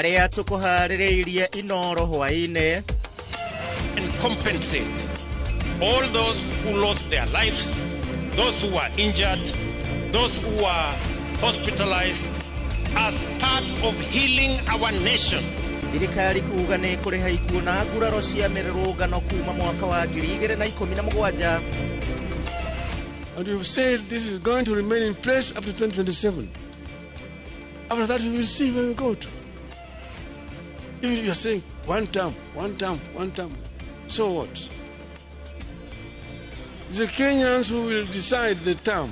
aria tukuharireirie inoro hwaine and compensate all those who lost their lives, those who were injured, those who were hospitalized as part of healing our nation. Thirikari kuuga nĩ kũrĩha ikuũ na nguraro cia mĩrũrũngano kuma mwaka wa 2017. And you've said this is going to remain in place up to 2027. After that, we will see where we go to. If you are saying one term. So what? The Kenyans who will decide the term.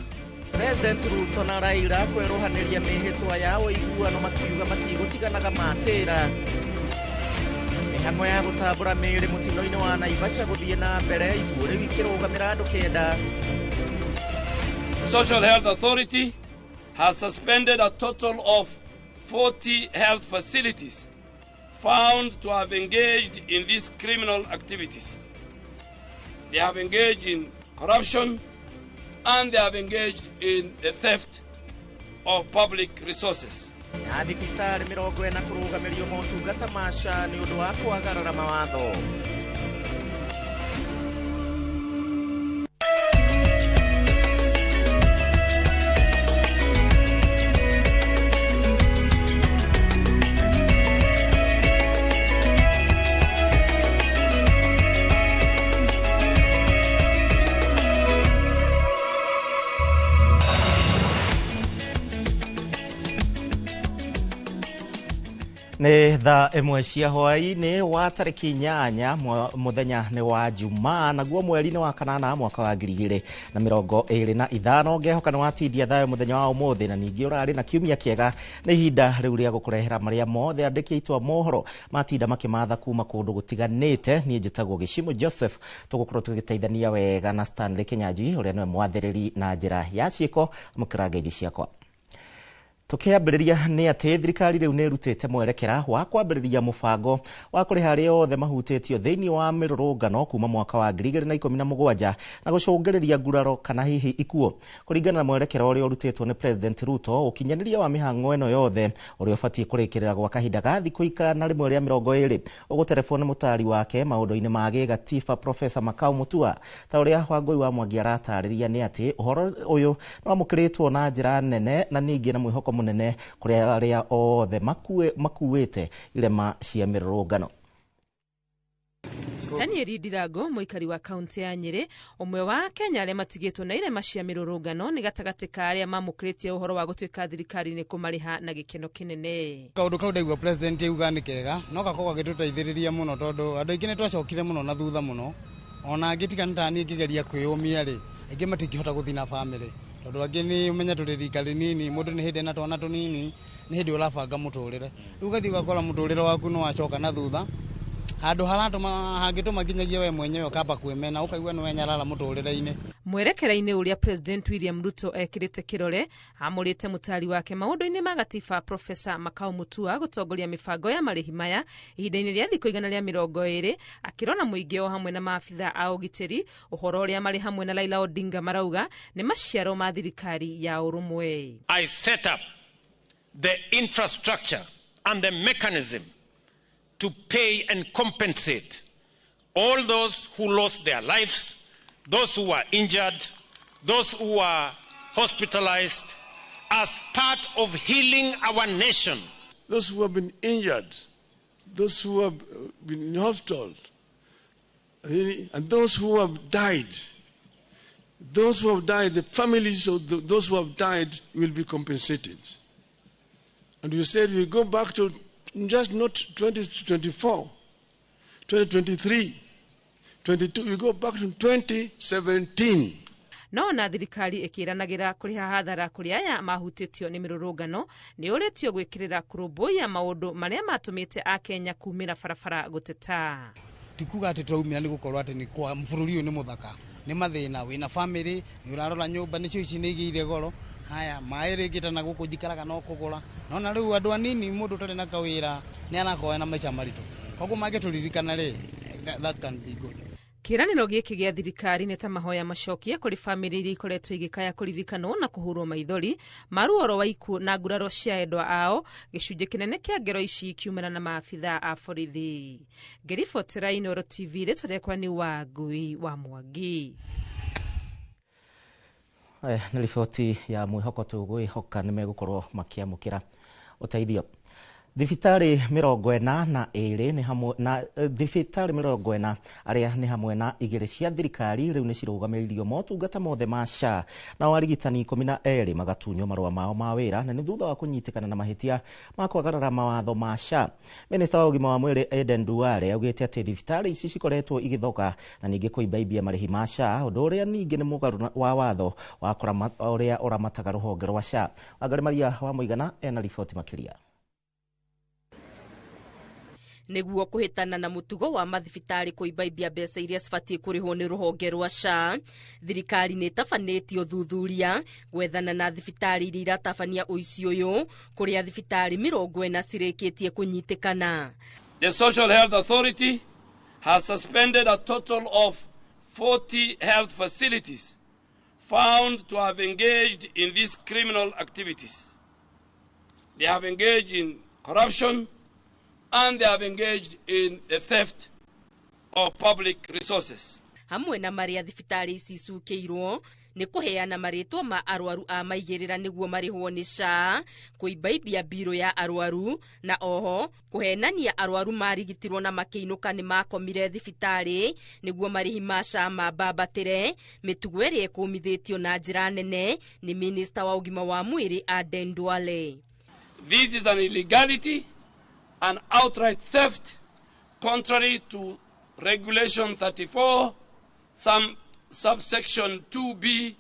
President Ruto na Raila kweruhaniria mihitwa yao iguano makiuga matigũtiganaga matĩra. Mĩhang'o ya gũtambũra mĩĩrĩ mũtino-inĩ wa Naivasha gũthiĩ na mbere ikuũ rĩu ikĩrũgamĩra andũ 9. Social Health Authority has suspended a total of 40 health facilities found to have engaged in these criminal activities. They have engaged in corruption and they have engaged in the theft of public resources. Na thibitari 40 kũrũgamĩrio motungata maca nĩ ũndũ wa kwagarara mawatho. Nĩ thaa 1 cia hwaĩ-inĩ wa tarĩki 8 mũthenya nĩ wa Jumaa, naguo mweri-inĩ wa kanana mwaka wa 2025. Ngehoka nĩ watindia thayũ mũthenya wa ũmũthĩ na ningĩ ũrarĩ na kiumia kĩega. Nĩ ihinda rĩu rĩa gũkũrehera marĩa mothe andĩki aitũ a mohoro matinda makĩmatha kuma kũndũ gũtiganĩte. Niĩ njĩtagwo Gĩchimũ Joseph, tũgũkorwo tũgĩteithania wega na Stanley Kĩnyanjui ũrĩa nĩwe mwathĩrĩri na njĩra ya ciĩko mũkĩra ngeithi ciakwa. Tukiambĩrĩria nĩ atĩ thirikari rĩu nĩ ĩrutĩte mwerekera wa kwambĩrĩria mũbango wa kũrĩha arĩa othe mahutĩtio thĩinĩ wa mĩrũrũngano kuma mwaka wa 2017 na gũcũngĩrĩria nguraro kana hihi ikuũ. Kũringana na mwerekera ũrĩa ũrutĩtwo nĩ President Ruto, ũkinyanĩria wa mĩhang'o ĩno yothe ũrĩa ũbatiĩ kũrĩkĩrĩra gwa kahinda ga thikũ 120 ũgũterebwo nĩ mũtari wake maũndũ-inĩ ma gĩgatiba Professor Makau Mutua. Ta ũrĩa Wangũi wa Mwangi aratarĩria nĩ atĩ ũhoro ũyũ nĩ wamũkĩrĩtwo na njĩra nene na ningĩ na mwĩhoko munene kũrĩa arĩa othe makuĩte irema cia mĩrũrũngano. Daniel Ndirango, mũikari wa kaunti ya Nyeri, ũmwe wa Kenya arĩa matigĩtwo na irema cia mĩrũrũngano nĩ gatagatĩ ka arĩa mamũkĩrĩtie ũhoro wa gũtuĩka thirikari nĩ kũmarĩha na gĩkeno kĩnene. Kaũndũ kau ndaigua president yuga nĩ kega, no gakorwo gagĩtũteithĩrĩria mũno tondũ andũ aingĩ nĩ twacokire mũno na thutha mũno. Ona angĩtigana ta niĩ ngĩgeria kwĩyũmia rĩ, aingĩ matingĩhota gũthiĩ na family. Tondũ angĩ nĩ ũmenya tũrĩ rikari nini, mũndũ nĩ hĩndĩ na twana tũnini, nĩ hĩndĩ ũrabanga mũtũrĩre. Rĩu ũgathiĩ ũgakora mũtũrĩre waku nĩ wacoka na thutha. Handũ hangĩtũma nginyagia we mwenyewe ũkamba kwĩmena, ũkaigua nĩ wenyarara mũtũrĩre-inĩ. Mwerekera-inĩ ũrĩa President William Ruto ekĩrĩte kĩrore, amũrĩte mũtari wake maũndũ-inĩ ma gatiba Professor Makau Mutua gũtongoria mĩbango ya marĩhi maya ihinda-inĩ rĩa thikũ 120, akĩrona mũingĩ o hamwe na maabitha a ũgitĩri. Ũhoro ũrĩa marĩ hamwe na Raila Odinga marauga nĩ maciaro ma thirikari ya ũrũmwe. I set up the infrastructure and the mechanism to pay and compensate all those who lost their lives, those who were injured, those who were hospitalized as part of healing our nation. Those who have been injured, those who have been in hospital, and those who have died. Those who have died, the families of those who have died will be compensated. And we said we go back to just not 2024, 2023, 22, we go back to 2017. No na thirikari ĩkĩranagĩra kũrĩha hathara kũrĩ aya mahutĩtio nĩ mĩrũrũngano nĩ ũrĩtio gwĩkĩrĩra kũrũmbũiya maũndũ marĩa matũmĩte a Kenya kumĩra barabara gũteta. Tikuga atĩ twaumĩra nĩ gũkorwo atĩ nĩ kwa bũrũri ũyũ nĩ mũthaka, nĩ mathĩna, wĩna family, nĩ ũrarora nyũmba nĩcio ici nĩ igĩire goro. Haya maĩ rĩngĩ ta na gũkũ njikaraga no kũgũra, no na rĩu andũ anini mũndũ ũtarĩ na kawĩra nĩ anakoya na maica maritũ. Koguo mangĩtũririkana rĩ, that can be good. Kiraniro giki gia thirikari nĩ ta mahoya macokia kũrĩ bamĩrĩ iria ikoretwo igĩkaya kũririkanwo na kũhũrwo maithori maruoro wa ikuũ na nguraro cia endwa ao, gĩcunjĩ kĩnene kĩa ngero ici kiumana na maabitha a borithi. Ngĩribotera Inooro TV rĩtwa rĩakwa nĩ Wangui wa Mwangi. Nĩ riboti ya mwĩhoko tũgwĩhoka nĩ megũkorwo makĩamũkĩra ũteithio. Thibitarĩ 42 nĩ hamwe na thibitarĩ 40 arĩa nĩ hamwe na igĩrĩ cia thirikari rĩu nĩ cirũgamĩrĩirio motungata mothe ma SHA na arigitani 12 magatunywo marũa mao ma wĩra na nĩ thutha wa kũnyitĩkana na mahĩtia ma kwagarara mawatho ma SHA. Minista wa ũgima wa mwĩrĩ Aden Duale augĩte atĩ thibitarĩ ici cikoretwo igĩthoga na ningĩ kũimbaimbia marĩhi ma SHA, ũndũ ũrĩa ningĩ nĩ mũgarũ wa watho wa ũrĩa ũramataga rũhonge rwa SHA. Wangari Maria wa Mũigana ena riboti makĩria. Nĩguo kũhĩtana na mũtugo wa mathibitarĩ kũimbaimbia mbeca iria cibatiĩ kũrĩhwo nĩ rũhonge rwa SHA, thirikari nĩ ĩtabanĩtie ũthuthuria gwethana na thibitarĩ iria iratabania ũici ũyũ, kũrĩa thibitarĩ 40 cirĩkĩtie kũnyitĩkana. The Social Health Authority has suspended a total of 40 health facilities found to have engaged in these criminal activities. They have engaged in corruption and they have engaged in the theft of public resources. Hamwe na marĩa thibitarĩ ici icukĩirwo nĩ kũheana marĩtwa ma arwaru a maigĩrĩra nĩguo marĩhwo nĩ SHA, kũimbaimbia mbirũ ya arwaru na oho kũhenania arwaru marigitirwo na makĩinũka nĩ makomire thibitarĩ nĩguo marĩhi ma SHA mambambatĩre, mĩtugo ĩrĩa ĩkũmithĩtio na njĩra nene nĩ minista wa ũgima wa mwĩrĩ Aden Duale. This is an illegality, an outright theft, contrary to Regulation 34, subsection 2B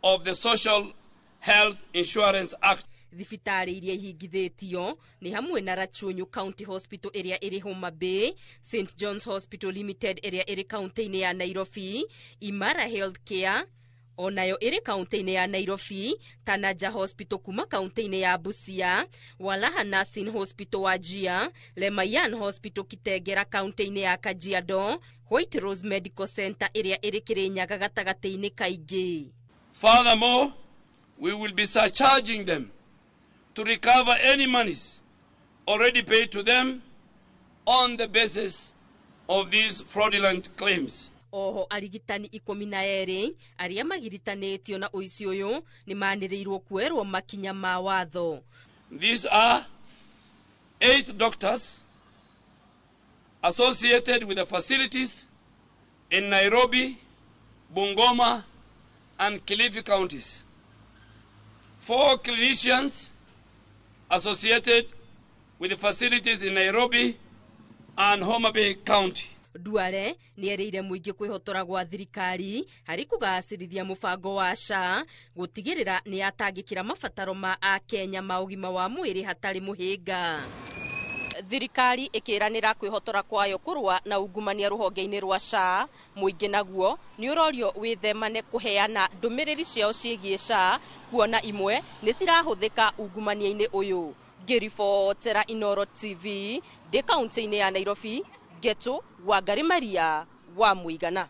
of the Social Health Insurance Act. Thibitarĩ iria ihingithĩtio nĩ hamwe na Rachunyu County Hospital ĩrĩa ĩrĩ Homa Bay, St John's Hospital Limited ĩrĩa ĩrĩ kaunti-inĩ ya Nairobi, Imara Healthcare onayo ĩrĩ kaunti-inĩ ya Nairobi, Tanaja Hospital kuma kaunti-inĩ ya Busia, Walaha Nursing Hospital Wajir, Lemayan Hospital Kitengera kaunti-inĩ ya Kajiado, White Rose Medical Center ĩrĩa ĩrĩ Kirinyaga gatagatĩ-inĩ kaingĩ. Furthermore, we will be surcharging them to recover any monies already paid to them on the basis of these fraudulent claims. Oho arigitani 12 arĩa magiritanĩtio na ũici ũyũ nĩ manĩrĩirwo kuerwo makinya ma watho. These are 8 doctors associated with the facilities in Nairobi, Bungoma, and Kilifi counties. 4 clinicians associated with the facilities in Nairobi and Homa Bay County. Duale nĩ erĩire mũingĩ kwĩhotora gwa thirikari harĩ kũgacĩrithia mũbango wa SHA, gũtigĩrĩra nĩ yatangĩkĩra mabataro ma Akenya ma ũgima wa mwĩrĩ hatarĩ mũhĩnga. Thirikari ĩkĩranĩra kwĩhotora kwayo kũrũa na ungumania rũhonge-inĩ rwa SHA, mũingĩ naguo nĩ ũrorio wĩthemane kũheana ndũmĩrĩri ciao ciĩgiĩ SHA, kuona imwe nĩ cirahũthĩka ungumania-inĩ ũyũ. Ngĩribotera Inooro TV ndĩ kaunti-inĩ ya Nairobi, Geto Wangari Maria wa Mũigana.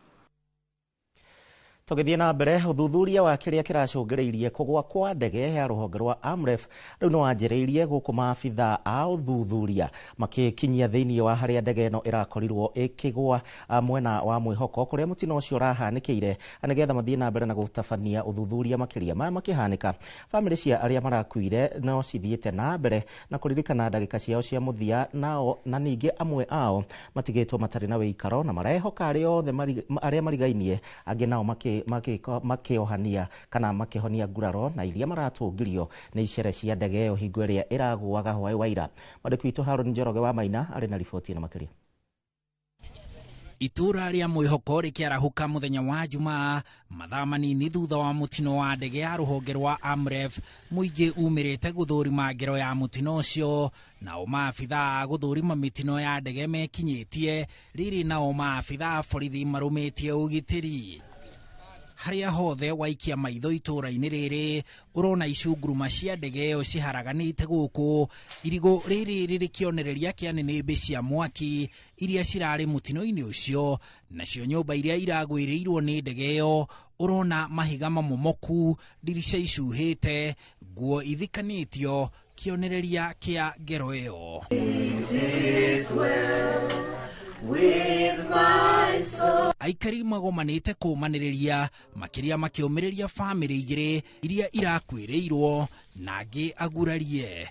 Tũgĩthiĩ na mbere, ũthuthuria wa kĩrĩa kĩracũngĩrĩirie kũgwa kwa ndege ya rũhonge rwa AMREF rĩu nĩ wanjĩrĩirie gũkũ maabitha a ũthuthuria makĩkinyia thĩinĩ wa harĩa ndege ĩno ĩrakorirwo ĩkĩgwa mwena wa mwĩhoko kũrĩa mũtino ũcio ũrahanĩkĩire, nĩgetha mathiĩ na mbere na gũtabania ũthuthuria makĩria maya makĩhanĩka. Bamĩrĩ cia arĩa marakuire no cithiĩte na mbere na kũririkana ndagĩka ciao cia mũthia nao, na ningĩ amwe ao matigĩtwo matarĩ na wĩikaro na marehoka arĩa othe arĩa marigainie, angĩ nao makĩohania kana makĩhonia nguraro na iria maratũngirio nĩ icere cia ndege ĩyo hingo ĩrĩa ĩraguaga hwaĩ wa ira. Mwandĩki witũ Harũni Njoroge wa Maina arĩ na riboti na makĩria. Itura rĩa mwĩhoko rĩkĩarahũka mũthenya wa Jumaa, mathaa manini thutha wa mũtino wa ndege ya rũhonge rwa AMREF, mũingĩ umĩrĩte gũthũrima ngero ya mũtino ũcio, nao maabitha a gũthũrima mĩtino ya ndege mekinyĩtie, rĩrĩ nao maabitha a borithi marũmĩtie ũgitĩri. haria hothe waikia maitho itura-ini riri urona icunguruma cia ndege ĩyo ciharaganĩte gũkũ. Irigo rĩrĩ rĩrĩ kĩonereria kĩa nĩnĩmbĩ cia mwaki iria cirarĩ mũtino-inĩ ũcio, nacio nyũmba iria iragwĩrĩirwo nĩ ndege ĩyo urona mahiga mamomoku, ndirica icuhĩte, nguo ithikanĩtio, kĩonereria kĩa ngero ĩyo. Aikari magomanĩte kũmanĩrĩria, makĩria makĩũmĩrĩria bamĩrĩ igĩrĩ iria irakwĩrĩirwo na angĩ agurarie.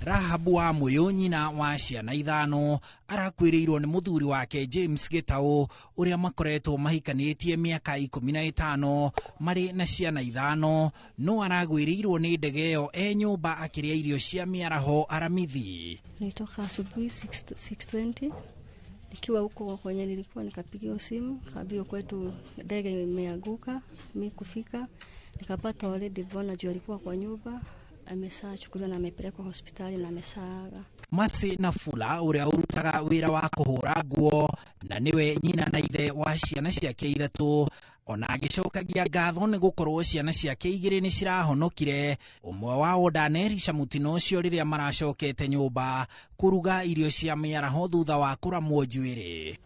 Rahabu wa Moyo, nyina wa ciana 5, arakwĩrĩirwo nĩ mũthuri wake James Gitau ũrĩa makoretwo mahikanĩtie mĩaka 15 marĩ na ciana 5, no aragwĩrĩirwo nĩ ndege ĩyo nyũmba akĩrĩa irio cia mĩaraho Aramithi. Nilitoka asubuhi 6:20 nikiwa huko kwenye nilikuwa, nikapigiwa simu kaambiwa kwetu ndege imeanguka. Mimi kufika nikapata already Bona juu alikuwa kwa nyumba amesachukuliwa na amepelekwa hospitali na amesaaga. Masi Nafula ũrĩa ũrutaga wĩra wa kũhũra nguo na nĩwe nyina na ithe wa ciana ciake 3, ona agĩcokagia ngatho nĩ gũkorwo ciana ciake 2 nĩ cirahonokire. Ũmwe wao ndanerica mũtino ũcio rĩrĩa maracokete nyũmba kũruga irio cia mĩaraho thutha wa kũramwo njuĩrĩ.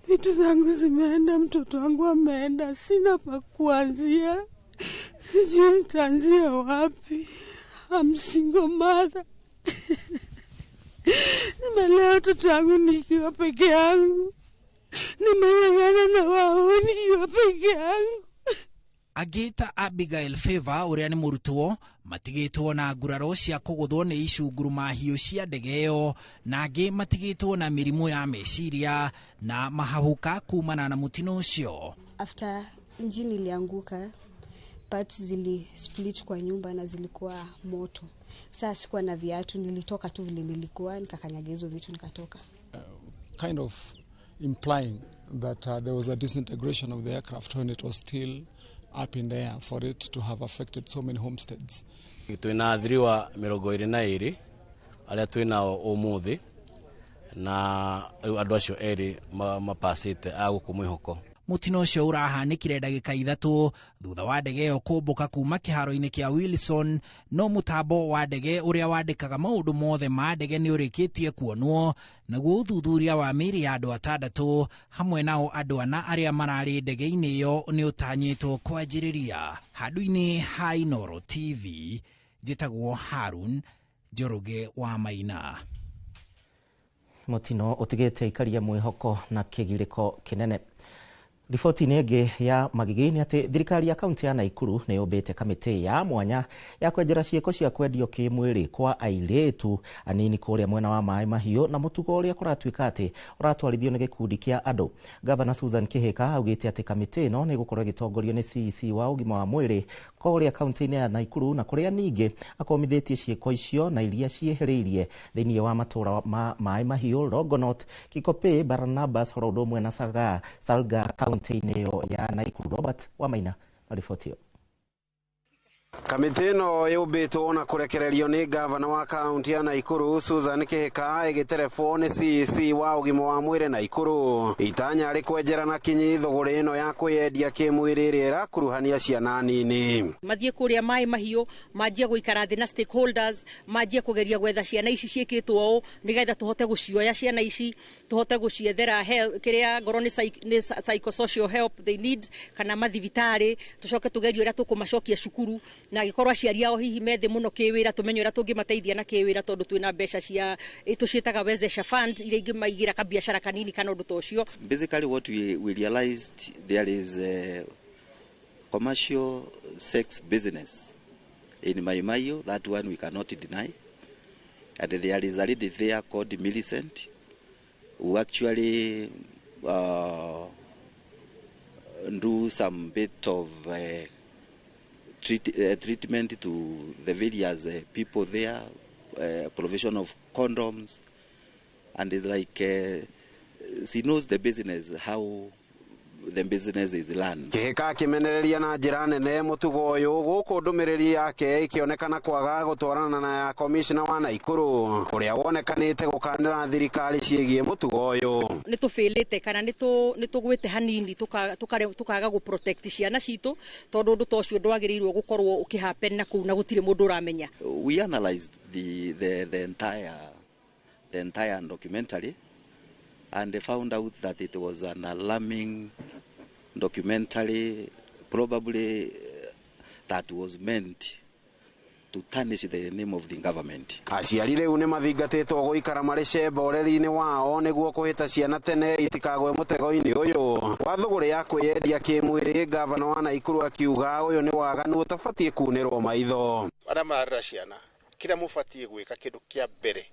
Vitu zangu zimeenda, mtoto wangu ameenda, sina pa kuanzia, sijui nitaanzia wapi. I'm single mother. Nimelea watoto wangu nikiwa peke yangu, nimeng'ang'ana na wao nikiwa peke yangu. Agita Abigail Favor ũrĩa nĩ mũrutwo matigĩtwo na nguraro cia kũgũthwo nĩ icunguruma hiũ cia ndege ĩyo, na angĩ matigĩtwo na mĩrimũ ya meciria na mahahuka kumana na mũtino ũcio. After engine ilianguka, parts zili split kwa nyumba na zilikuwa moto. Sasa sikuwa na viatu, nilitoka tu vile nilikuwa, nikakanyaga hizo vitu nikatoka. Kind of implying that there was a disintegration of the aircraft when it was still up in the air for it to have affected so many homesteads. Twina athiriwa 22 aria twinao umuthi na andu acio eri mapasite agũkũ mwĩhoko. Mũtino ũcio ũrahanĩkire ndagĩka 3 thutha wa ndege ĩyo kũmbũka kuma kĩharo-inĩ kĩa Wilson, no mũtambo wa ndege ũrĩa wandĩkaga maũndũ mothe ma ndege nĩ ũrĩkĩtie kuonwo, naguo ũthuthuria wa mĩĩrĩ ya andũ 6 hamwe nao andũ 4 arĩa mararĩ ndege-inĩ ĩyo nĩ ũtanyĩtwo kwanjĩrĩria. Handũ-inĩ ha Inooro TV, njĩtagwo Harun Njoroge wa Maina. Mũtino ũtigĩte ikaria mwĩhoko na kĩgirĩko kĩnene. Riboti ĩngĩ ya magigi nĩ atĩ thirikari ya kaunti ya Naikuru nĩ yũmbĩte kamĩtĩ ya mwanya ya kwenjera ciĩko cia kwendio kĩmwĩrĩ kwa airĩtu anini kũrĩa mwena wa Maaĩ Mahiũ, na mũtugo ũrĩa kũratuĩka atĩ ũratwarithio nĩ gĩkundi kĩa andũ. Gavana Susan Kĩhĩka augĩte atĩ kamĩtĩ ĩno nĩ gũkorwo ĩgĩtongorio nĩ CEC wa ũgima wa mwĩrĩ kũrĩa kaunti-inĩ ya Naikuru, na kũrĩa ningĩ akomithĩtie ciĩko icio na iria ciĩhĩrĩirie thĩinĩ wa matũũra ma Maaĩ Mahiũ, Longonot, Kikopey, Barnabas, horo ũndũ ũmwe na Salga kaunti-inĩ ĩyo ya Naikuru. Robert Wamaina na riboti ĩyo. Kamĩtĩ ĩno yũmbĩtwo na kũrekererio nĩ gavana wa kaunti ya Naikuru Susan Kĩhĩka ĩgĩterebwo nĩ CEC wa ũgima wa mwĩrĩ Naikuru. Itanya rĩ kwenjera na kinyi thũgũrĩ ĩno ya kwĩyendia kĩmwĩrĩ ĩrĩa ĩrakuruhania ciana nini. Mathiĩ kũrĩa Maaĩ Mahiũ, manjie gũikara thĩ na stakeholders, manjie kũgeria gwetha ciana ici ciĩkĩtwo ũũ nĩgetha tũhote gũcioya ciana ici, tũhote gũciethera kĩrĩa ngoro nĩ psychosocial help they need kana mathibitarĩ, tũcoke tũgerie ũrĩa tũkũmacokia cukuru, na gikorwa aciari ao hihi methe muno kĩwĩra, tumenye ũrĩa tũngĩmateithia na kĩwĩra tondũ twĩna mbeca cia tũciĩtaga Wezesha Fund iria ingĩmaigĩra kabiacara kanini kana ũndũ ta ũcio. Basically what we realized, there is a commercial sex business in Maaĩ Mahiũ. That one we cannot deny, and there is a lady there called Millicent who actually do some bit of treatment to the various people there, provision of condoms, and it's like she knows the business, how the business is land. Kihika kimenereria na njira nene mutugo uyu guku ndumiriri yake ikionekana kwaga gutwarana na ya commissioner wa Naikuru uria wonekanite gukanira thirikari ciegie mutugo uyu. Ni tufilite kana ni tugwite hanini tukaga gu protect ciana citu tondu ndu tocio ndwagirirwo gukorwo ukihappen na ku na gutire mundu uramenya. We analyzed the entire documentary and they found out that it was an alarming documentary, probably that was meant to tarnish the name of the government. Aciari riu ni mathingatitwo guikara mari cemba ureri-ini wao niguo kuhita ciana tene itikagwe mutego-ini uyu wa thuguri ya kwiyendia kimwiri. Gavana wa Naikuru akiuga uyu ni waganu utabatie kunirwo maitho. Ara marara ciana kira mubatie gwika kindu kia mbere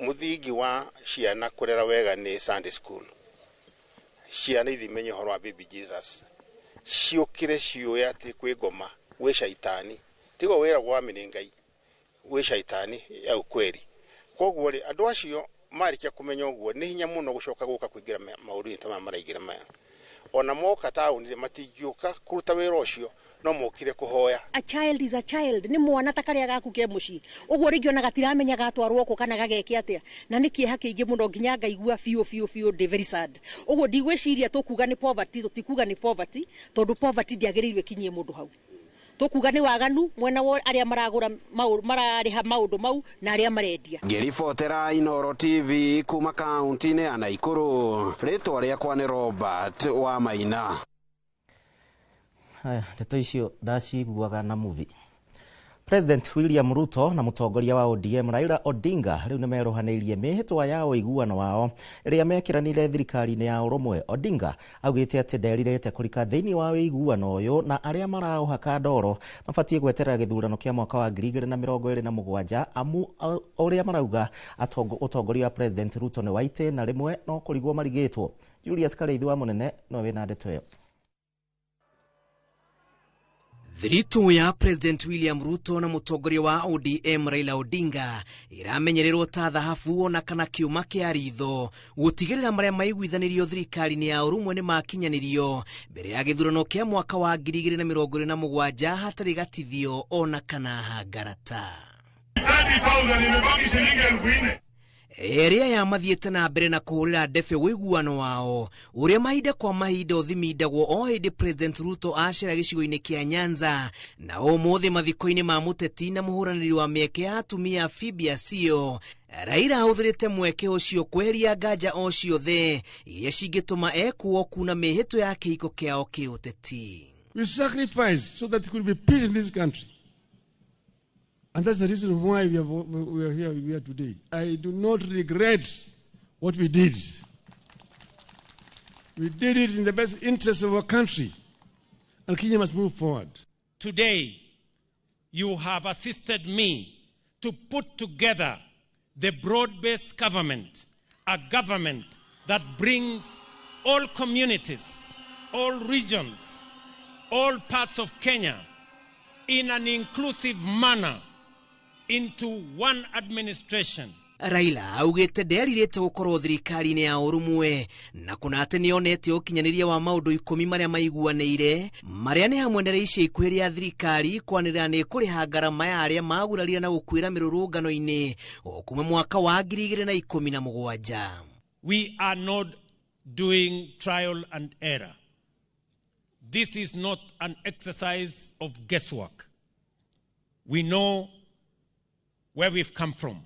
muthingi wa ciana kurera wega ni Sunday school. Ciana ithimenye horo wa baby Jesus ciukire ciuya ati kwi ngoma we shaitani tigo wera gwa miningai we shaitani ya ukweli. Koguo ri andu acio marikia kumenya uguo ni hinya muno gucoka guka kuingira mauru ni tama maraigira maya ona moka tauni matingiuka kuruta wera ucio no mokire kuhoya. A child is a child, ni mwana takaria gaku ke muci uguo ringi ona gatiramenya gatwarwo ko kana gageke atia na niki hakiingi muno nginya ngaigua fio de very sad. Uguo ndigwiciria tukuga ni poverty tutikuga ni poverty tondu poverty ndiagirirwe kinyie mundu hau tukuga ni waganu mwena wa aria maragura marariha maundu mau na aria marendia. Ngiribotera Inooro TV kuma kaunti-ini ya Naikuru, ritwa riakwa ni Robert wa Maina. Haya, ndeto icio ndaciguaga na movie. President William Ruto na mutongoria wa ODM Raila Odinga riu nimeruhaneirie mihitwa ya uiguano wao iria mekiranire thirikari-ini ya urumwe. Odinga augite ati nderirite kurika thiini wa uiguano uyu na aria marauhaka ndoro mabatie gweterera githurano kia mwaka wa 2027 amu uria marauga utongoria wa President Ruto ni waite na rimwe no kurigwo marigitwo. Julius Kareithi wa Munene no wina ndeto iyo. Thiritu ya President William Ruto na mutongoria wa ODM Raila Odinga iramenyererwo ta thahabu ona kana kiuma kia ritho gutigirira maria maiguithanirio thirikari-ini ya urumwe ni makinyanirio mbere ya githurano kia mwaka wa 2027 hatari gatithio ona kana hangarata. 30,000 imebaki shilingi 4,000. Eria ya mathiete na mbere na kuhurira ndefe wiguano wao uria mahinda kwa mahinda uthimindagwo o hindi President Ruto acera gicigo-ini kia Nyanza na umuthi mathiko-ini ma muteti na muhuraniri wa mieke ya atumia Phoebe Asio. Raila ahuthirite mweke ucio kweheria nganja o ciothe iria cingituma ekuo kuna mihito ya kihiko kiao kiuteti. We sacrificed so that it could be peace in this country. And that's the reason why we are here today. I do not regret what we did. We did it in the best interest of our country. And Kenya must move forward. Today, you have assisted me to put together the broad-based government, a government that brings all communities, all regions, all parts of Kenya in an inclusive manner into one administration. Raila augite nderirite gukorwo thirikari-ini ya urumwe na kuna ati nionete ukinyaniria wa maundu 10 maria maiguaneire maria ni hamwe na icio ikuhiria thirikari kwanirira ni kuriha ngarama ya aria magurarira na gukwira mirurungano-ini okuma mwaka wa 2017. We are not doing trial and error. This is not an exercise of guesswork. We know where we've come from.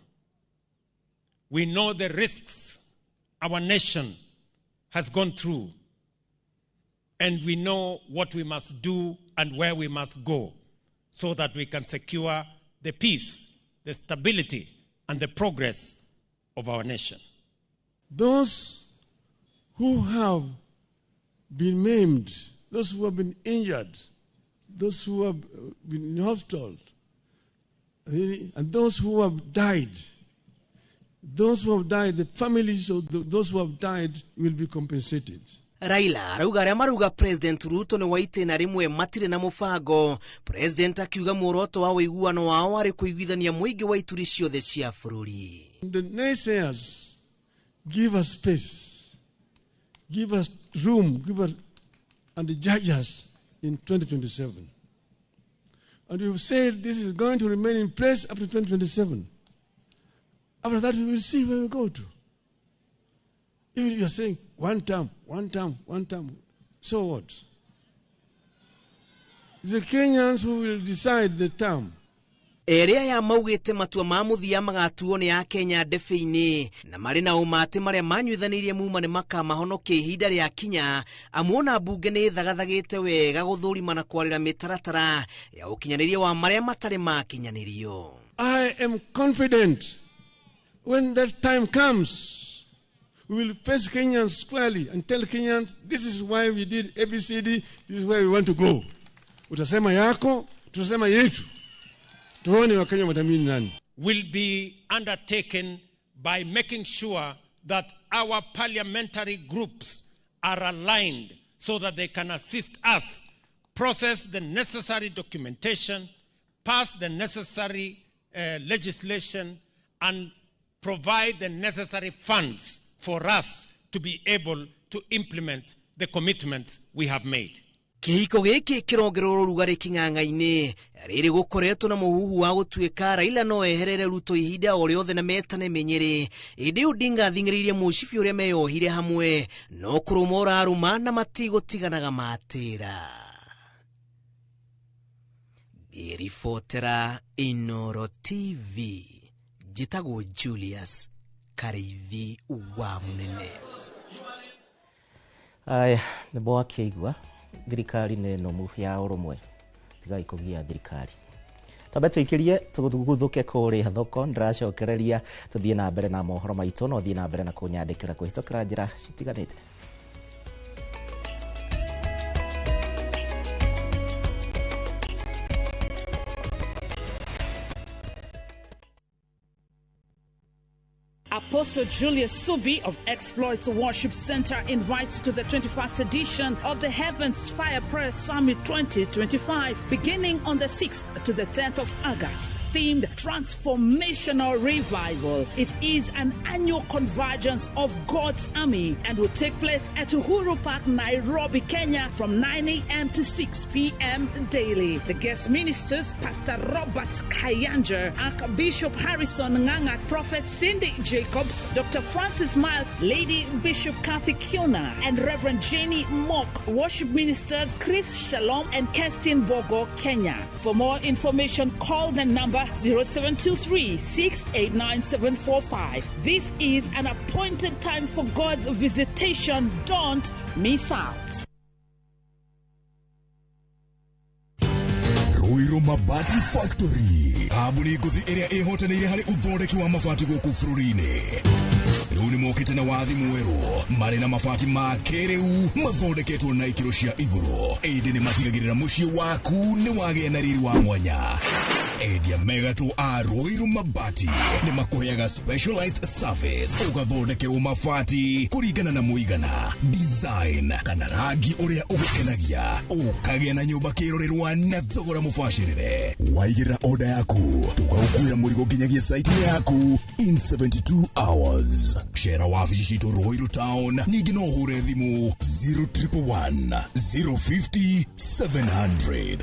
We know the risks our nation has gone through. And we know what we must do and where we must go so that we can secure the peace, the stability, and the progress of our nation. Those who have been maimed, those who have been injured, those who have been in hospital, and those who have died, the families of those who have died will be compensated. Raila arauga aria maruga President Ruto ni waite na rimwe matire na mufango. President akiuga muoroto wa uiguano wao ari kuiguithania muingi wa ituri ciothe cia bururi. The naysayers give us space, give us room, give us and judge us in 2027. And we've said this is going to remain in place up to 2027. After that, we will see where we go to. If you are saying one term, so what? The Kenyans who will decide the term. Eria ya maugite matua ma muthia magatuo ni ya Kenya ndebe-ini na mari na umate maria manyuithanirie muma ni makamahonokia ihinda ria kinya amuona bunge ni thagathagite wega guthurima na kwarira mitaratara ya ukinyaniria wa maria matari makinyanirio. I am confident when that time comes we will face Kenyans squarely and tell Kenyans this is why we did ABCD, this is where we want to go. Utasema yako, tutasema yetu. Will be undertaken by making sure that our parliamentary groups are aligned so that they can assist us process the necessary documentation, pass the necessary legislation, and provide the necessary funds for us to be able to implement the commitments we have made. Kihiko giki kirongerero rugari king'ang'a-ini riri gukoretwo na muhuhu wa gutuika Raila no eherere Ruto ihinda o riothe na metane menyere indi Odinga thing'iririe mucibi uria meyohire hamwe no kurumora aruma na matigotiganaga matira. Irifotera Inoro TV Jitago Julius Karivi wa munene. Aya nebo akigwa thirikari ne no ya urumwe tigai kugia thirikari tabe tuikirie tuguthuke kuri thoko ndiracokereria tuthie na mbere na mohoro maitu no thie na mbere na kunyandikira kwihitokera njira citiganite. Apostle Julius Subi of Exploits Worship Center invites to the 21st edition of the Heavens Fire Prayer Summit 2025, beginning on the 6th to the 10th of August, themed Transformational Revival. It is an annual convergence of God's army and will take place at Uhuru Park, Nairobi, Kenya from 9 a.m. to 6 p.m. daily. The guest ministers, Pastor Robert Kayanja, Archbishop Harrison Nganga, Prophet Cindy Jacobs, Dr. Francis Miles, Lady Bishop Kathy Kiona, and Reverend Jenny Mock. Worship ministers Chris Shalom and Kestin Bogo, Kenya. For more information, call the number 0723-689-745. This is an appointed time for God's visitation. Don't miss out. Ruiru Mabati Factory. Kabuni kuthi area ehotanire hari uthondeki wa mabati guku bururi-ini. Riu ni mokite na wathi mweru mari na mabati ma keriu mathondeketwo na ikiro cia iguru. Indi ni matigagirira mucii waku ni wagia na riri wa mwanya. Endia megatu a Ruiru Mabati ni makuheaga specialized service ugathondekerwo mabati kuringana na muigana, design kana rangi uria ugukenagia, ukagia na nyumba kirorerwa na thogora mubashirire. Waigirira order yaku tugagukuira murigo nginyagia site yaku in 72 hours. Shera wabici citu Ruiru Town ningi no hure thimu 0111 050 700.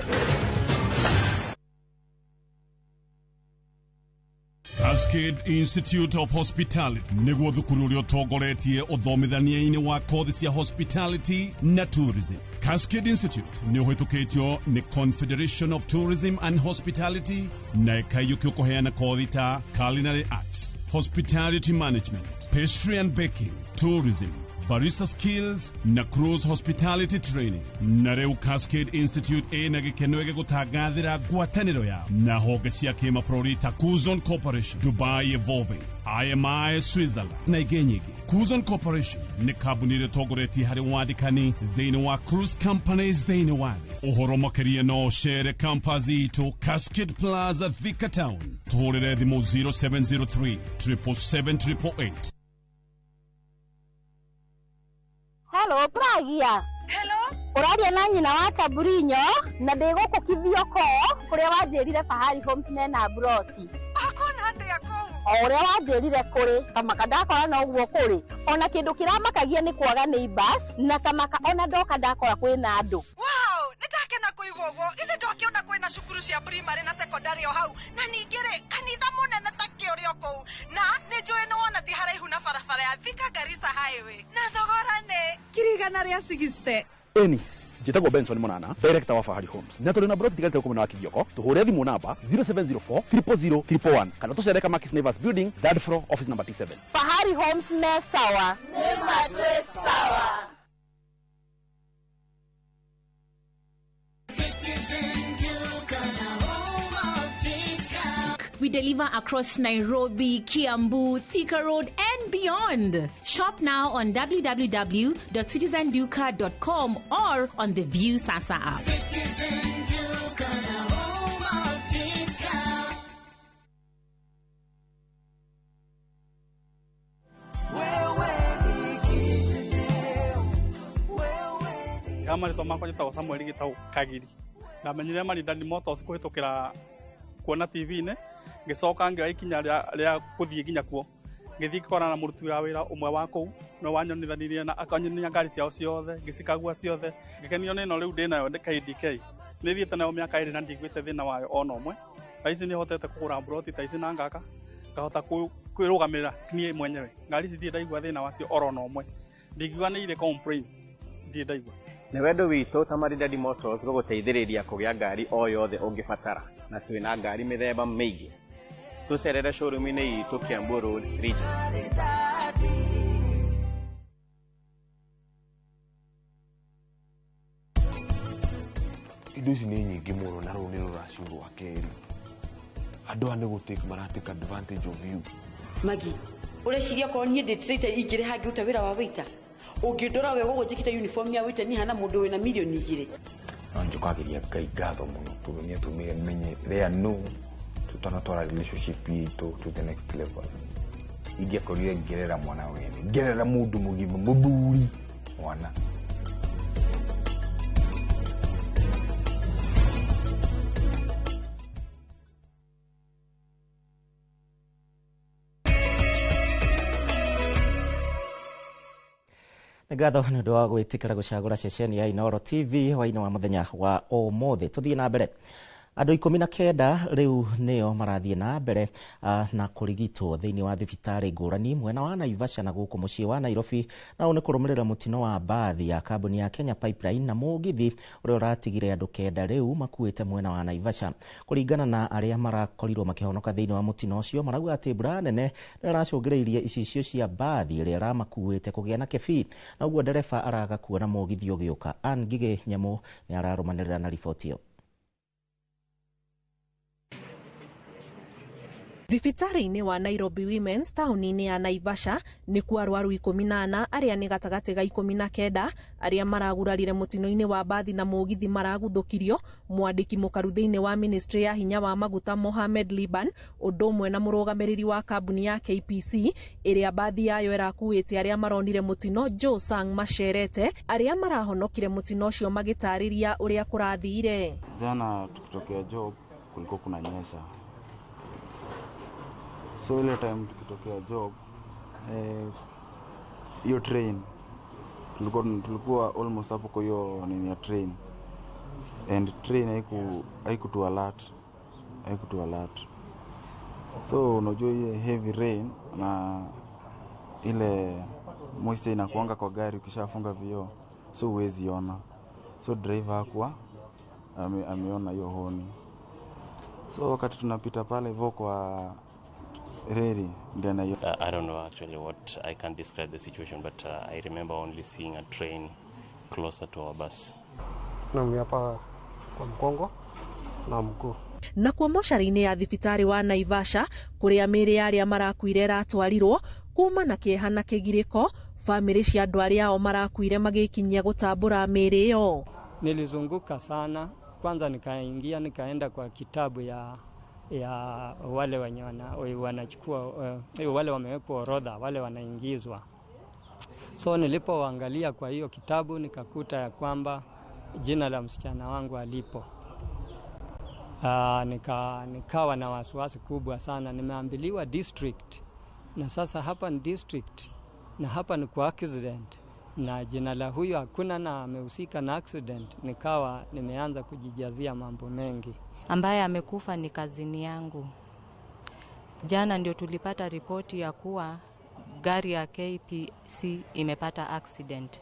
Cascade Institute of Hospitality niguo thukuru uria utongoretie uthomithania-ini wa kothi cia hospitality na tourism. Cascade Institute ni uhitukitio ni Confederation of Tourism and Hospitality na ikayuki kuheana kothi ta culinary arts, hospitality management, pastry and baking, tourism, barista skills na cruise hospitality training. Na reu Cascade Institute ena gikeno ege gutagathira ngwataniro yao na honge cia kimabũrũri ta Kuzon Corporation, Dubai Evolving, IMI Switzerland na ingĩ nyingĩ. Kuzon Corporation ni kambuni ĩrĩa ĩtongoretie harĩ wandĩkani thĩinĩ wa cruise companies thĩinĩ wa thĩ. Ũhoro makĩria no cere campus itũ Cascade Plaza Thika Town, tũhũrĩre thimũ 0703 777 Hello, Pragia. Hello. Uraria na nyina wa Taburinyo na ndigukukithio ko kuria wanjirire Fahari Homes mena broti. Akona atia ko. Uria wanjirire kuri kama kadakora na uguo kuri. ona kindu kiramakagia ni kwaga neighbors na kamaka ona ndoka ndakora kwina andu. Wow, nitakena kuigwa uguo ithe ndokiona kwina cukuru cia primary na secondary o hau na ningire kanitha munene ta kiorio kou na nijue no wona ti haraihu na barabara ya Thika Garissa highway na thogora ne kirigana ria 60. Eni Jitagwo Benson Monana, director wa Fahari Homes. Na tuli na broti tigalite kumena wa Kivyoko. Tuhure thimu namba 0704 000 301. Kana tucere kama Kiss Neighbors Building, third floor, office number T7. Fahari Homes me sawa. Nema twe sawa. We deliver across Nairobi, Kiambu, Thika Road, and beyond. Shop now on www.citizenduka.com or on the View Sasa app. Citizen Duka, the home of discount. Kama rito makwa njitagwo Samuel Gitau Kagiri. Ndamenyire marindani motors kuhitukira kuona TV-inĩ ngicoka ngioya ikinya ria kuthii nginya kuo ngithii korana na muruti wa wira umwe wa kou no wanyonithanirie na akanyonia ngari ciao ciothe ngicikagua ciothe ngikenio nino riu ndinayo KDK ni thiete nayo miaka iri na ndigwite thina wayo ona umwe na ici ni hotete kugura broti ta ici na ngaka ngahota kwirugamirira nie mwenyewe ngari ici ndie ndaigua thina wacio orona umwe ndingiuga ni ile complain ndie ndaigua. Nĩ wendo witũ ta Marindadi Motors gũgũteithĩrĩria kũgĩa ngari o yothe ũngĩbatara na twĩna ngari mĩthemba mĩingĩ. Tũcerere showroom-inĩ itũ Kiambu Road region. Indo ici nĩ nyingĩ mũno na rũu nĩ rũracio rwa kerĩ. Andũ aya nĩ maratake advantage of you. Magi, ũreciria korwo niĩ ndĩ traitor ingĩrĩha ngĩruta wĩra wa waiter? Ungindora we gogo njikite uniform ya wite ni hana mundu wina milioni 2. No njukagiria Ngai ngatho muno tumie tumire menye there no tutanatwara relationship yitu to the next level. Ingĩakorire ngerera mwana wene ngerera mundu mugima muthuri mwana. Ngatho nĩ ũndũ wa gwĩtĩkĩra gũcagũra ceceni ya Inooro TV hwainĩ wa mũthenya wa ũmũthĩ. Tũthiĩ na mbere. Andũ 19 rĩu nĩo marathiĩ na mbere na kũrigitwo thĩinĩ wa thibitarĩ ngũrani mwena wa Naivasha na gũkũ mũciĩ wa Nairobi na nĩ kũrũmĩrĩra mũtino wa mbathi ya kambuni ya Kenya Pipeline na mũgithi ũrĩa ũratigire andũ 9 rĩu makuĩte mwena wa Naivasha. Kũringana na arĩa marakorirwo makĩhonoka thĩinĩ wa mũtino ũcio marauga atĩ mbura nene nĩ ĩracũngĩrĩirie icicio cia mbathi ĩrĩa ĩramakuĩte kũgĩa na kĩbii na ũguo ndereba araga kuona mũgithi ũgĩũka. Ann Ngigĩ Nyamũ nĩ ararũmanĩrĩra na riboti ĩyo. Thibitarĩ-inĩ wa Nairobi Women's taũni-inĩ ya Naivasha nĩ kwa arwaru 14 arĩa nĩ gatagatĩ ga 19 arĩa maragurarire mũtino-inĩ wa mbathi na mũgithi maraguthũkirio. Mwandĩki mũkaru thĩinĩ wa ministry ya hinya wa maguta Mohamed Liban ũndũ ũmwe na mũrũgamĩrĩri wa kambuni ya KPC ĩrĩa mbathi yayo ĩrakuĩte arĩa maronire mũtino Joe Sang Macherete arĩa marahonokire mũtino ũcio magĩtarĩria ũrĩa kũrathire. Jana tukitokea job kulikuwa kunanyesha. So ile time tukitokea job hiyo train tulikuwa almost hapo kwa hiyo nini ya train and train haikutu alert. So unajua ile heavy rain na ile moisture inakuanga kwa gari ukishafunga vioo so huwezi ona. So driver hakuwa ameona hiyo honi. So wakati tunapita pale hivyo kwa really I don't know actually what I can't describe the situation, but I remember only seeing a train closer to our bus. Hapa kwa mkongo na mguu. Na kwa mocarĩ-inĩ ya thibitarĩ wa Naivasha kũrĩa mĩĩrĩ ya arĩa marakuire ratwarirwo kuma na kĩeha na kĩgirĩko, famĩlĩ cia andũ arĩa ao marakuire magĩkinyia gũtambũra mĩĩrĩ ĩyo. Nilizunguka sana, kwanza nikaenda kwa kitabu ya wale wenye wanachukua wale wamewekwa orodha, wale wanaingizwa. So nilipoangalia kwa hiyo kitabu nikakuta ya kwamba jina la msichana wangu alipo. Nikawa na wasiwasi kubwa sana. Nimeambiliwa district na sasa hapa ni district na hapa ni kwa accident, na jina la huyu hakuna na amehusika na accident, nikawa nimeanza kujijazia mambo mengi. Ambaye amekufa ni kazini yangu. Jana ndio tulipata ripoti ya kuwa gari ya KPC imepata accident.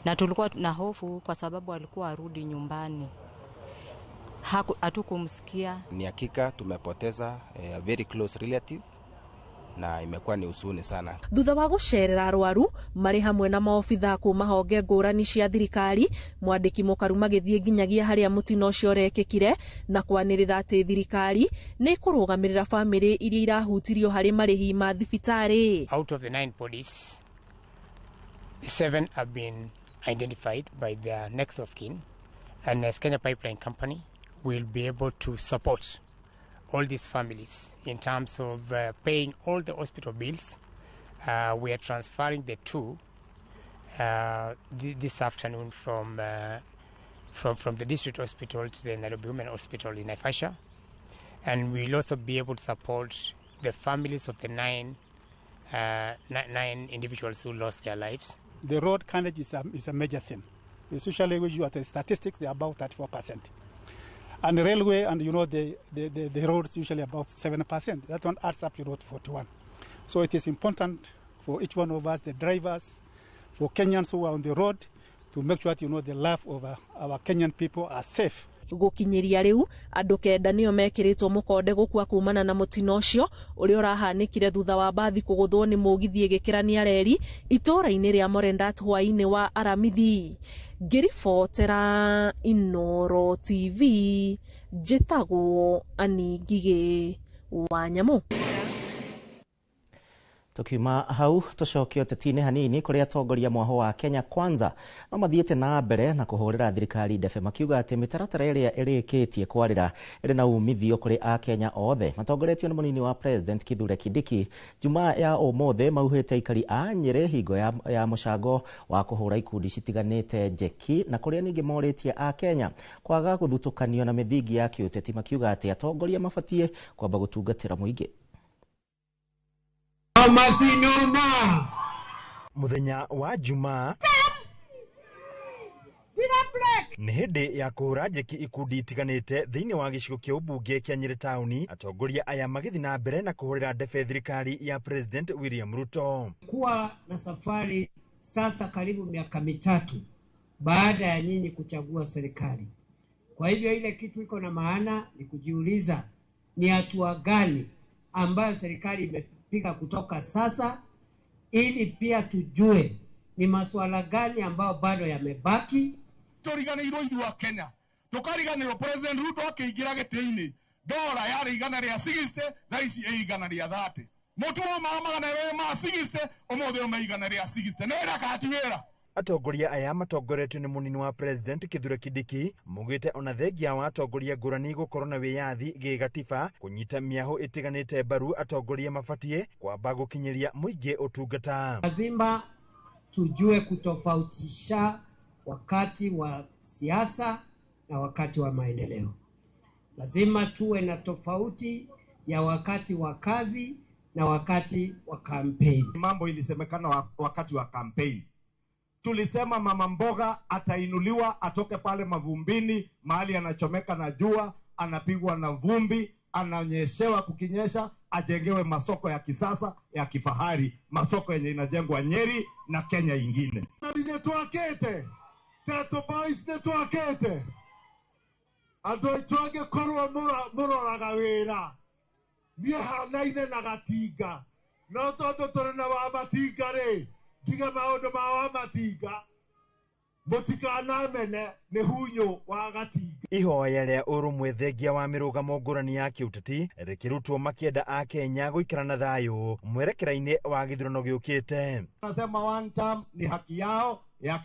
Na tulikuwa na hofu kwa sababu alikuwa arudi nyumbani. Hatukumsikia. Ni hakika tumepoteza a very close relative na imekuwa ni huzuni sana. Thutha wa gucerera arwaru mari hamwe na maofitha kuma honge ngurani cia thirikari, mwandiki Mukaru magithie nginyagia haria mutino ucio rekekire na kwanirira ati thirikari ni kurugamirira family iria irahutirio hari marihi ma thibitari. Out of the 9 bodies, 7 have been identified by their next of kin, and as Kenya Pipeline Company will be able to support all these families in terms of paying all the hospital bills. We are transferring the 2 this afternoon from the district hospital to the Nairobi Women Hospital in Naivasha, and we'll also be able to support the families of the 9 individuals who lost their lives. The road carnage is a major thing. Especially when you at the statistics, they are about 34%. And the railway and the roads usually about 7%. That one adds up to road 41. So it is important for each one of us, the drivers, for Kenyans who are on the road, to make sure that the life of our Kenyan people are safe. Gukinyiria riu andu kenda nio mekiritwo mukonde gukua kumana na mutino ucio uria urahanikire thutha wa bathi kuguthwo ni mugithi gikirania reri itura-ini ria Morendat hwaini wa Aramithi. Ngiribotera Inoro TV, njitagwo Ani Ngige wa Nyamu. Tukiuma hau tucokio tetine hanini kuria atongoria mwaho wa Kenya Kwanza no mathiete na mbere na kuhurira thirikari ndefe makiuga ati mitaratara iria irikitie kwarira iri na umithio kuri a Kenya othe. Matongoretio ni munini wa President Kithure Kindiki Jumaa ya umothe mauhite ikari a Nyeri hingo ya mucango wa kuhura ikundi citiganite njeki na kuria ningi moritie a Kenya kwaga guthutukanio na mithingi ya kiuteti makiuga ati atongoria mabatie kwamba gutungatira muingi. Muthenya wa Jumaa ni hindi ya kuhura njeki ikundi itiganite thiini wa gicigo kia ubunge kia Nyeri tauni. Atongoria aya magithi na mbere na kuhurira ndefe thirikari ya President William Ruto. Kuwa na safari sasa karibu miaka 3 baada ya nyinyi kuchagua serikali. Kwa hivyo ile kitu iko na maana ni kujiuliza ni hatua gani ambayo serikali imepiga kutoka sasa, ili pia tujue ni masuala gani ambayo bado yamebaki. Turiganirwo ithuĩ Kenya, tukariganirwo President Ruto akiingira gĩtĩ-inĩ, dola yarĩ igana rĩa 60 na ici igana rĩa 30. Mutuo magana ma 60 ũmũthĩ ũme igana rĩa 60 nĩ rakati wĩra. Atongoria aya matongoretio ni munini wa President Kithure Kindiki mugite ona thengia wa atongoria ngurani gukorwo na wiyathi gigatiba kunyita miaho itiganite mbaru atongoria mabatie kwamba gukinyiria muingi utungata. Lazima tujue kutofautisha wakati wa siasa na wakati wa maendeleo. Lazima tuwe na tofauti ya wakati wa kazi na wakati wa kampeni. Mambo ilisemekana wakati wa kampeni. Tulisema mama mboga atainuliwa atoke pale mavumbini, mahali anachomeka na jua, anapigwa na vumbi, ananyeshewa kukinyesha, ajengewe masoko ya kisasa ya kifahari, masoko yenye inajengwa Nyeri na Kenya ingine. Ninetwakete Teto Boys netwakete ando itwage korwa muroraga wira niehanaine na gatinga no tondu turi na wa matinga ri tiga maundu ma wa matinga mutikanamene ni hunyo wa gatinga. Ihoya ria urumwe thengia wa mirugamo ngurani ya kiuteti rikirutwo makienda a Kenya guikara na thayu mwerekera-ini wa githurano giukite. Nasema one term ni haki yao ya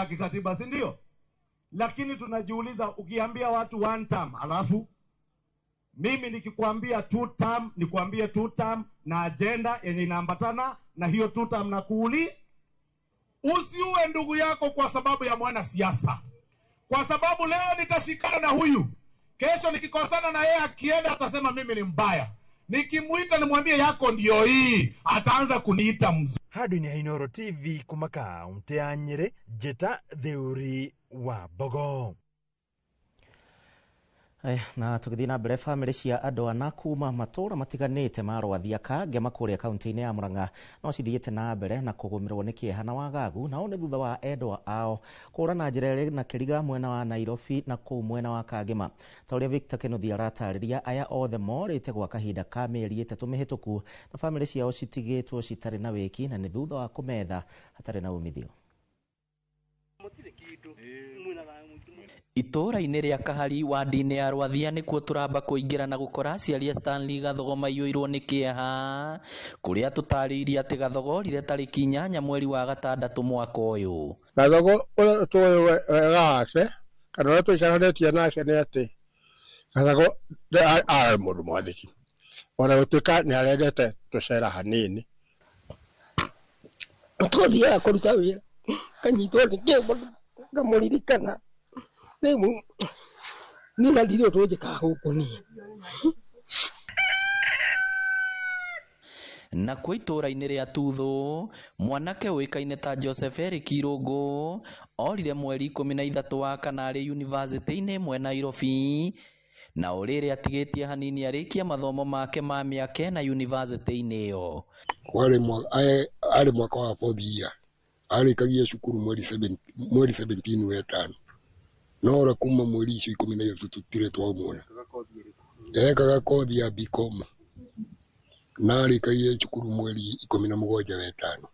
kikatiba, si ndio? Lakini tunajiuliza, ukiambia watu one term alafu mimi nikikwambia 2 term nikwambie 2 term na agenda yenye inaambatana na hiyo 2 term na kuuli, usiue ndugu yako kwa sababu ya mwana siasa. Kwa sababu leo nitashikana na huyu, kesho nikikosana na yeye akienda atasema mimi ni mbaya. Nikimuita nimwambie yako ndio hii, ataanza kuniita mzee. Hadu ni Hainoro TV kumaka untea Nyeri, Jeta Theuri wa Bogo. Na tukithi na mbere family cia andu ana kuma matura matiganite marwathia kange makuria kaunti-ini ya Murang'a no cithiite na mbere na kugumirwo ni kieha na wagagu nao ni thutha wa endwa ao kurana njira iri na kiriga mwena wa Nairobi na kuu mwena wa Kagema. Ta uria Victor Kennedy aratariria aya othe morite gwa kahinda ka mieri 3 mihituku na family ciao citigitwo citari na wiki na ni thutha wa kumetha hatari na umithio. Itura-inĩ rĩa Kahari wadi-inĩ ya Rwathia nĩkuo tũramba kũingĩra na gũkora aciari a Stanley Gathogo maiyũirwo nĩ kĩeha kũrĩa tũtarĩirie atĩ Gathogorire tarĩki 8 mweri wa gatandatũ mwaka ũyũ. Gathogo tũĩ wega kana ũrĩa tũicaranĩtie nake nĩ atĩ Gathogo arĩ mũndũ mwandĩki, ona gũtuĩka nĩ arendete tũcera hanini. Tũthiaga kũruta wĩra kanyitwo nĩ kĩeha ngamũririkana nĩmu nina ndirio tũnjĩkaga gũkũ niĩ. Na kwa itũra-inĩ rĩa Tuthu mwanake ũĩkaine ta Joseph Eric Irũngũ orire mweri 13 wa kana arĩ yunivasĩtĩ-inĩ ĩmwe Nairobi na ũrĩrĩ atigĩtie hanini arĩkia mathomo make ma mĩaka na yunivasĩtĩ-inĩ ĩyo. Arĩ mwaka wa 4th year arĩkagia cukuru mweri 17 wetano. Nora kuma mweri icio 13 tutire twamuona. Ekaga kothi ya BCom. Narĩkagia cukuru mweri 17 wetano.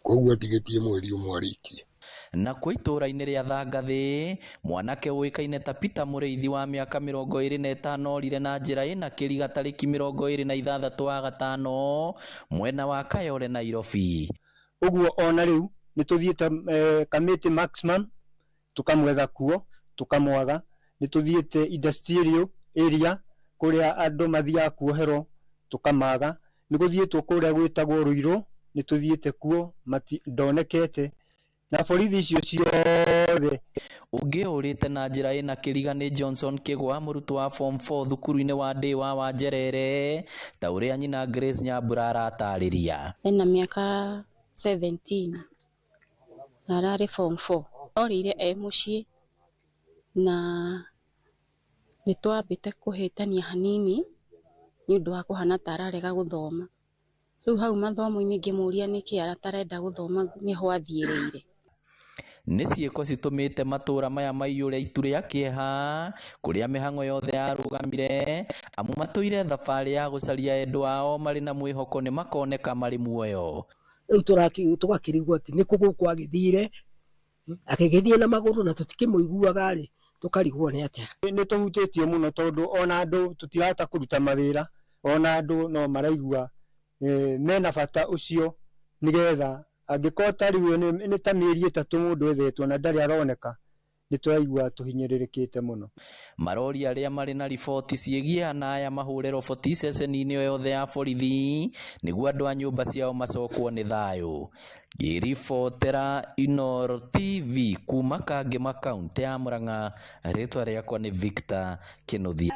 Koguo atigetie mweri ũmwe arĩkie. Na kwa itũra-inĩ rĩa Thangathĩ mwanake ũĩkaine ta Peter Mũrĩithi wa mĩaka 25 orire na njĩra ĩna kĩriga tarĩki 26 wa gatano mwena wa Kayole Nairobi. Ũguo ona rĩu nĩ tũthiĩte Kamiti Maximum tukamwetha kuo tukamwaga, nĩ tũthiĩte industrial area kũrĩa andũ mathiaga kuoherwo tukamaga, nĩ gũthiĩtwo kũrĩa gwĩtagwo Ruiru nĩ tũthiĩte kuo ndonekete na borithi icio ciothe. Ũngĩ ũrĩte na njĩra ĩna kĩriga nĩ Johnson Kĩgwa mũrutwo wa form 4 thukuru-inĩ wa Ndĩwa wa Njerere ta ũrĩa nyina Grace Nyambura aratarĩria. Ena mĩaka 17 na ararĩ form 4 orire mũciĩ na nĩ twambĩte kũhĩtania hanini nĩ ũndũ wa kũhana ta ararega gũthoma. Rĩu hau mathomo-inĩ ngĩmũria nĩkĩ aratarenda gũthoma nĩho athiĩrĩire. Nĩ ciĩko citũmĩte matũra maya maiyũre itu rĩa kĩeha kũrĩa mĩhang'o yothe yarũgamire amu matũire thabarĩ ya gũcaria endwa ao marĩ na mwĩhoko nĩ makoneka marĩ muoyo. Rĩu tũgakĩrigwo atĩ nĩ kũ gũkũ agĩthire akĩgĩthiĩ na magũrũ na tũtikĩmũiguaga rĩ tũkarigwo nĩ atĩa. Nĩ tũhutĩtio mũno tondũ ona andũ tũtirahota kũruta mawĩra, ona andũ no maraigua mena bata ũcio nĩgetha angĩkorwo ta rĩu nĩ ta mĩeri 3 mũndũ ethetwo na ndarĩ aroneka nĩ tũraigua tũhinyĩrĩrĩkĩte mũno. Marori arĩa marĩ na riboti ciĩgiĩ anaya mahũre roboti ceceni-inĩ yothe ya borithi nĩguo andũ a nyũmba ciao macokwo nĩ thayũ. Ngĩribotera Inoro TV kuma Kangema kaunti ya Murang'a, rĩtwa rĩakwa nĩ Victor Kennedy.